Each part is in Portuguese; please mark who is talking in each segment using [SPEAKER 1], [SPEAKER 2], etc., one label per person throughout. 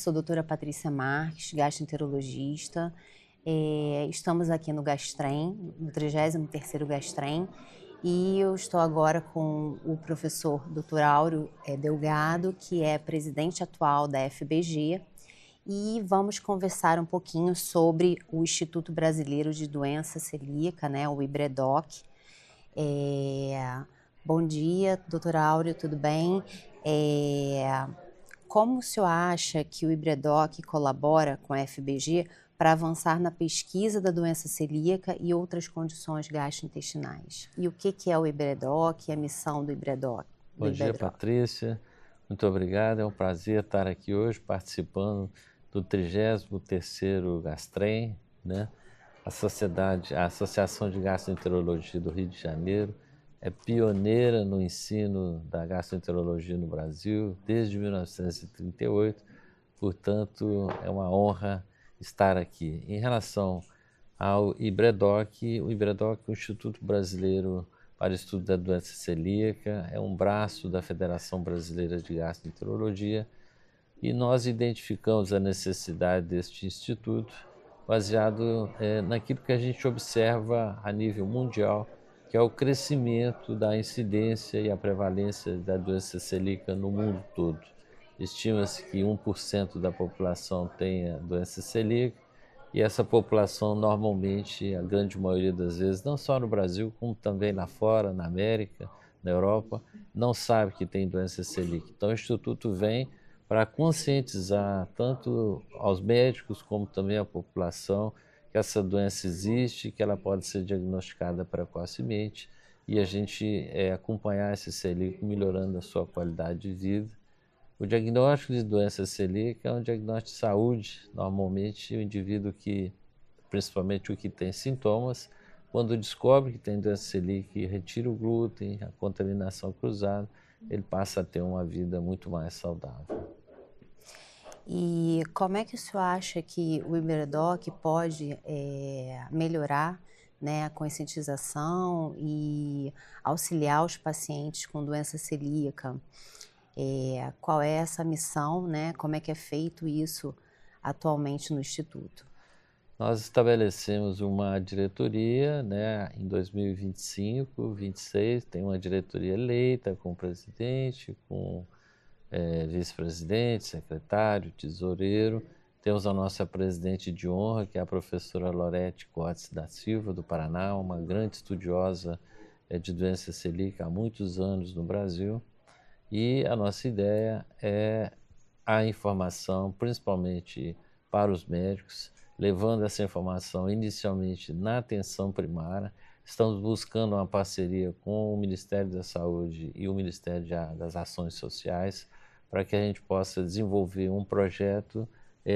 [SPEAKER 1] sou a doutora Patrícia Marques, gastroenterologista. Estamos aqui no Gastrem, no 33º Gastrem, e eu estou agora com o professor Dr. Áureo Delgado, que é presidente atual da FBG, e vamos conversar um pouquinho sobre o Instituto Brasileiro de Doença Celíaca, né, o IBREDOC. Bom dia, doutor Áureo, tudo bem? Como o senhor acha que o IBREDOC colabora com a FBG para avançar na pesquisa da doença celíaca e outras condições gastrointestinais? E o que é o IBREDOC e a missão do IBREDOC?
[SPEAKER 2] Bom dia, Patrícia. Muito obrigado. É um prazer estar aqui hoje participando do 33º Gastrem, né? A Associação de Gastroenterologia do Rio de Janeiro é pioneira no ensino da gastroenterologia no Brasil desde 1938, portanto, é uma honra estar aqui. Em relação ao IBREDOC, o IBREDOC é o Instituto Brasileiro para o Estudo da Doença Celíaca, é um braço da Federação Brasileira de Gastroenterologia, e nós identificamos a necessidade deste instituto baseado naquilo que a gente observa a nível mundial, que é o crescimento da incidência e a prevalência da doença celíaca no mundo todo. Estima-se que 1% da população tenha doença celíaca, e essa população normalmente, a grande maioria das vezes, não só no Brasil, como também lá fora, na América, na Europa, não sabe que tem doença celíaca. Então o Instituto vem para conscientizar tanto aos médicos como também à população que essa doença existe, que ela pode ser diagnosticada precocemente e a gente acompanhar esse celíaco melhorando a sua qualidade de vida. O diagnóstico de doença celíaca é um diagnóstico de saúde. Normalmente o indivíduo principalmente o que tem sintomas, quando descobre que tem doença celíaca e retira o glúten, a contaminação cruzada, ele passa a ter uma vida muito mais saudável.
[SPEAKER 1] E como é que o senhor acha que o IBREDOC pode melhorar, né, a conscientização e auxiliar os pacientes com doença celíaca? Qual é essa missão, né? Como é que é feito isso atualmente no Instituto?
[SPEAKER 2] Nós estabelecemos uma diretoria, né, em 2025, 26, tem uma diretoria eleita com o presidente, com vice-presidente, secretário, tesoureiro. Temos a nossa presidente de honra, que é a professora Lorete Cortes da Silva, do Paraná, uma grande estudiosa de doença celíaca há muitos anos no Brasil. E a nossa ideia é a informação, principalmente para os médicos, levando essa informação inicialmente na atenção primária. Estamos buscando uma parceria com o Ministério da Saúde e o Ministério das Ações Sociais para que a gente possa desenvolver um projeto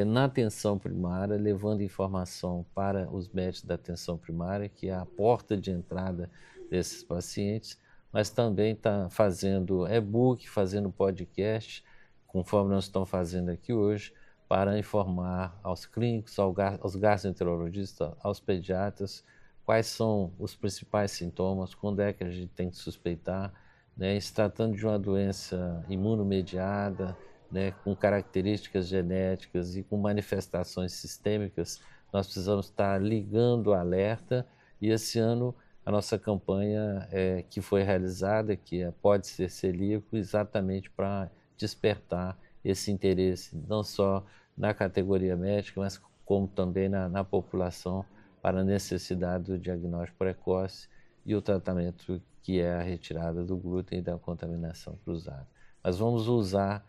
[SPEAKER 2] na atenção primária, levando informação para os médicos da atenção primária, que é a porta de entrada desses pacientes, mas também está fazendo e-book, fazendo podcast, conforme nós estamos fazendo aqui hoje, para informar aos clínicos, aos gastroenterologistas, aos pediatras, quais são os principais sintomas, quando é que a gente tem que suspeitar, né? Se tratando de uma doença imunomediada, né, com características genéticas e com manifestações sistêmicas, nós precisamos estar ligando o alerta, e esse ano a nossa campanha que foi realizada, que Pode Ser Celíaco, exatamente para despertar esse interesse, não só na categoria médica, mas como também na população, para a necessidade do diagnóstico precoce e o tratamento que é a retirada do glúten e da contaminação cruzada. Mas vamos usar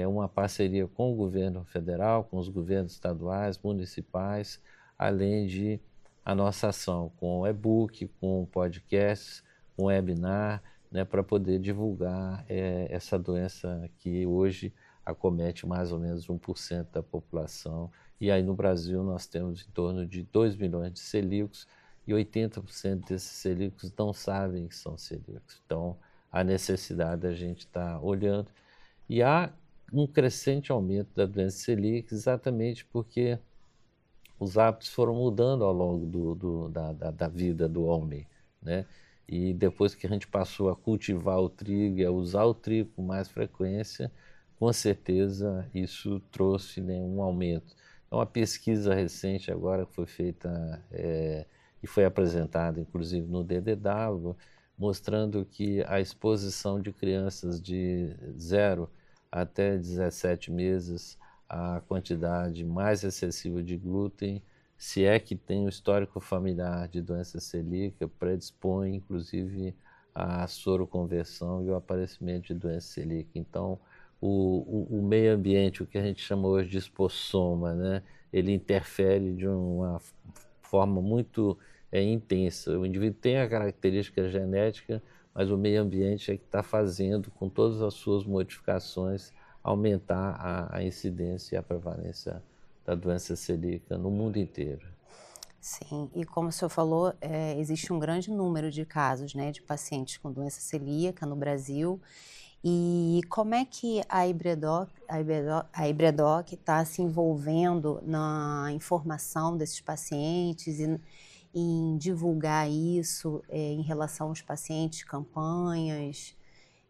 [SPEAKER 2] uma parceria com o governo federal, com os governos estaduais, municipais, além de a nossa ação com e-book, com podcasts, com webinar, né, para poder divulgar essa doença que hoje acomete mais ou menos 1% da população. E aí no Brasil nós temos em torno de 2 milhões de celíacos, e 80% desses celíacos não sabem que são celíacos. Então, a necessidade da gente estar olhando. E há um crescente aumento da doença celíaca exatamente porque os hábitos foram mudando ao longo da vida do homem, né? E depois que a gente passou a cultivar o trigo e a usar o trigo com mais frequência, com certeza isso trouxe, né, um aumento. É uma pesquisa recente agora que foi feita e foi apresentada, inclusive, no DDW, mostrando que a exposição de crianças de 0 até 17 meses à quantidade mais excessiva de glúten, se é que tem um histórico familiar de doença celíaca, predispõe, inclusive, à soroconversão e o aparecimento de doença celíaca. Então, o meio ambiente, o que a gente chama hoje de espossoma, né, ele interfere de uma forma muito intensa. O indivíduo tem a característica genética, mas o meio ambiente é que está fazendo, com todas as suas modificações, aumentar a incidência e a prevalência da doença celíaca no mundo inteiro.
[SPEAKER 1] Sim, e como o senhor falou, existe um grande número de casos, né, de pacientes com doença celíaca no Brasil. E como é que a Hybredoc está se envolvendo na informação desses pacientes e em divulgar isso, em relação aos pacientes, campanhas?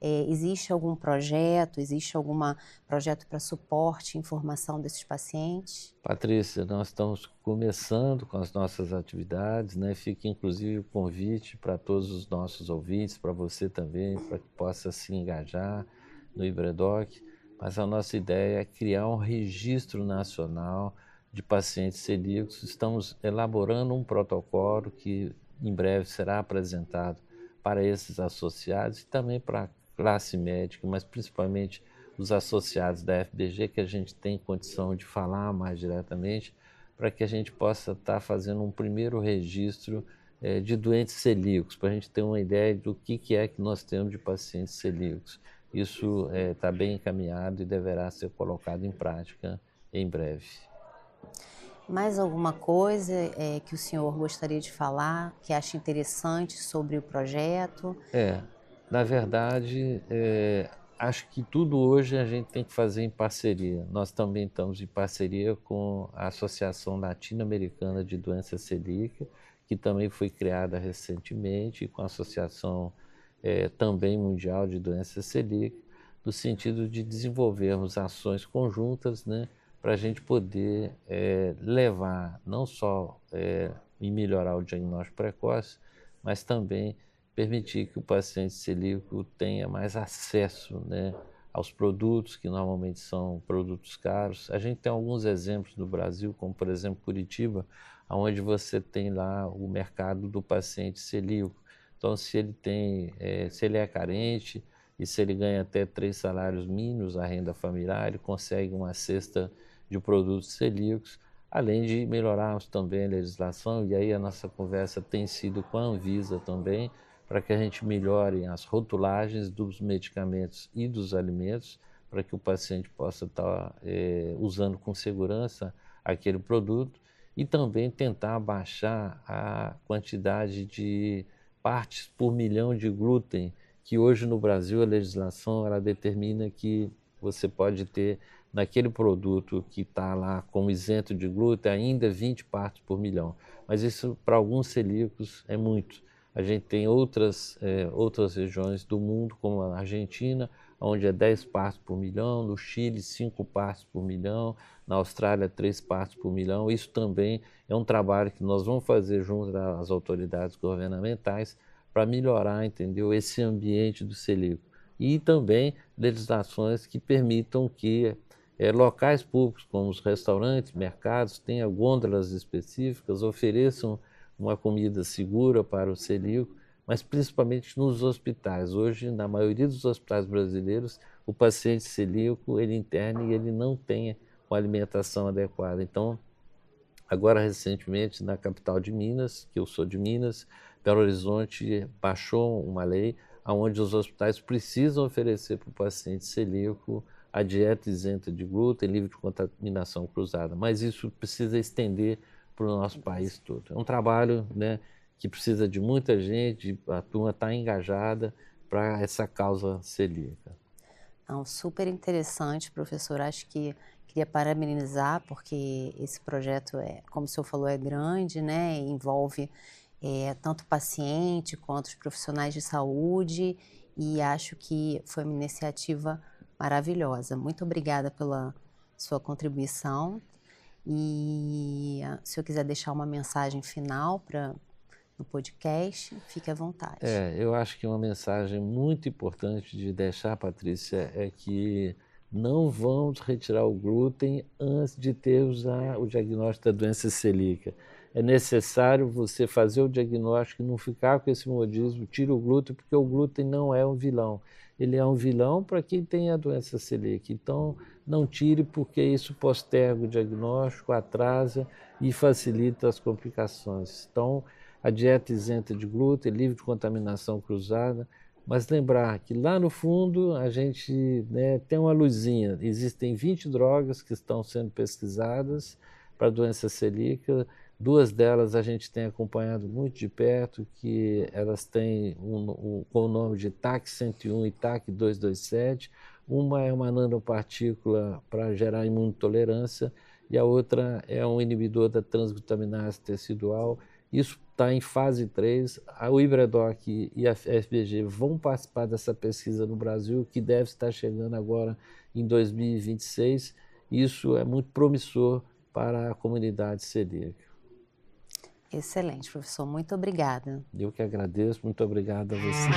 [SPEAKER 1] Existe algum projeto, existe algum projeto para suporte e informação desses pacientes?
[SPEAKER 2] Patrícia, nós estamos começando com as nossas atividades, né? Fica inclusive o convite para todos os nossos ouvintes, para você também, para que possa se engajar no Hybredoc. Mas a nossa ideia é criar um registro nacional de pacientes celíacos. Estamos elaborando um protocolo que em breve será apresentado para esses associados e também para a classe médica, mas principalmente os associados da FBG, que a gente tem condição de falar mais diretamente, para que a gente possa estar fazendo um primeiro registro de doentes celíacos, para a gente ter uma ideia do que é que nós temos de pacientes celíacos. Isso está bem encaminhado e deverá ser colocado em prática em breve.
[SPEAKER 1] Mais alguma coisa que o senhor gostaria de falar, que acha interessante sobre o projeto?
[SPEAKER 2] Na verdade, acho que tudo hoje a gente tem que fazer em parceria. Nós também estamos em parceria com a Associação Latino-Americana de Doença Celíaca, que também foi criada recentemente, e com a Associação também Mundial de Doença Celíaca, no sentido de desenvolvermos ações conjuntas, né, para a gente poder levar não só em melhorar o diagnóstico precoce, mas também permitir que o paciente celíaco tenha mais acesso, né, aos produtos que normalmente são produtos caros. A gente tem alguns exemplos no Brasil, como por exemplo Curitiba, onde você tem lá o mercado do paciente celíaco. Então, se ele é carente e se ele ganha até 3 salários mínimos a renda familiar, ele consegue uma cesta de produtos celíacos, além de melhorarmos também a legislação, e aí a nossa conversa tem sido com a Anvisa também, para que a gente melhore as rotulagens dos medicamentos e dos alimentos, para que o paciente possa estar usando com segurança aquele produto, e também tentar baixar a quantidade de partes por milhão de glúten, que hoje no Brasil a legislação ela determina que você pode ter naquele produto que está lá como isento de glúten ainda 20 partes por milhão. Mas isso para alguns celíacos é muito. A gente tem outras regiões do mundo, como a Argentina, onde é 10 partes por milhão, no Chile 5 partes por milhão, na Austrália 3 partes por milhão. Isso também é um trabalho que nós vamos fazer junto às autoridades governamentais para melhorar, entendeu, esse ambiente do celíaco. E também legislações que permitam que locais públicos, como os restaurantes, mercados, tenham gôndolas específicas, ofereçam uma comida segura para o celíaco, mas principalmente nos hospitais. Hoje, na maioria dos hospitais brasileiros, o paciente celíaco, ele interna e ele não tem uma alimentação adequada. Então, agora recentemente, na capital de Minas, que eu sou de Minas, Belo Horizonte baixou uma lei onde os hospitais precisam oferecer para o paciente celíaco a dieta isenta de glúten, livre de contaminação cruzada, mas isso precisa estender para o nosso país todo. É um trabalho, né, que precisa de muita gente, a turma está engajada para essa causa celíaca.
[SPEAKER 1] Não, super interessante, professor. Acho que queria parabenizar, porque esse projeto, como o senhor falou, é grande, né? Envolve tanto o paciente quanto os profissionais de saúde, e acho que foi uma iniciativa maravilhosa. Muito obrigada pela sua contribuição. E se eu quiser deixar uma mensagem final no podcast, fique à vontade.
[SPEAKER 2] Eu acho que uma mensagem muito importante de deixar, Patrícia, é que não vamos retirar o glúten antes de ter o diagnóstico da doença celíaca. É necessário você fazer o diagnóstico e não ficar com esse modismo, tira o glúten, porque o glúten não é um vilão. Ele é um vilão para quem tem a doença celíaca. Então, não tire, porque isso posterga o diagnóstico, atrasa e facilita as complicações. Então, a dieta isenta de glúten, livre de contaminação cruzada, mas lembrar que lá no fundo a gente, né, tem uma luzinha. Existem 20 drogas que estão sendo pesquisadas para a doença celíaca. 2 delas a gente tem acompanhado muito de perto, que elas têm com o nome de TAC-101 e TAC-227. Uma é uma nanopartícula para gerar imunotolerância e a outra é um inibidor da transglutaminase tecidual. Isso está em fase 3, o Ibradoc e a FBG vão participar dessa pesquisa no Brasil, que deve estar chegando agora em 2026. Isso é muito promissor para a comunidade celíaca.
[SPEAKER 1] Excelente, professor. Muito obrigada.
[SPEAKER 2] Eu que agradeço, muito obrigado a vocês.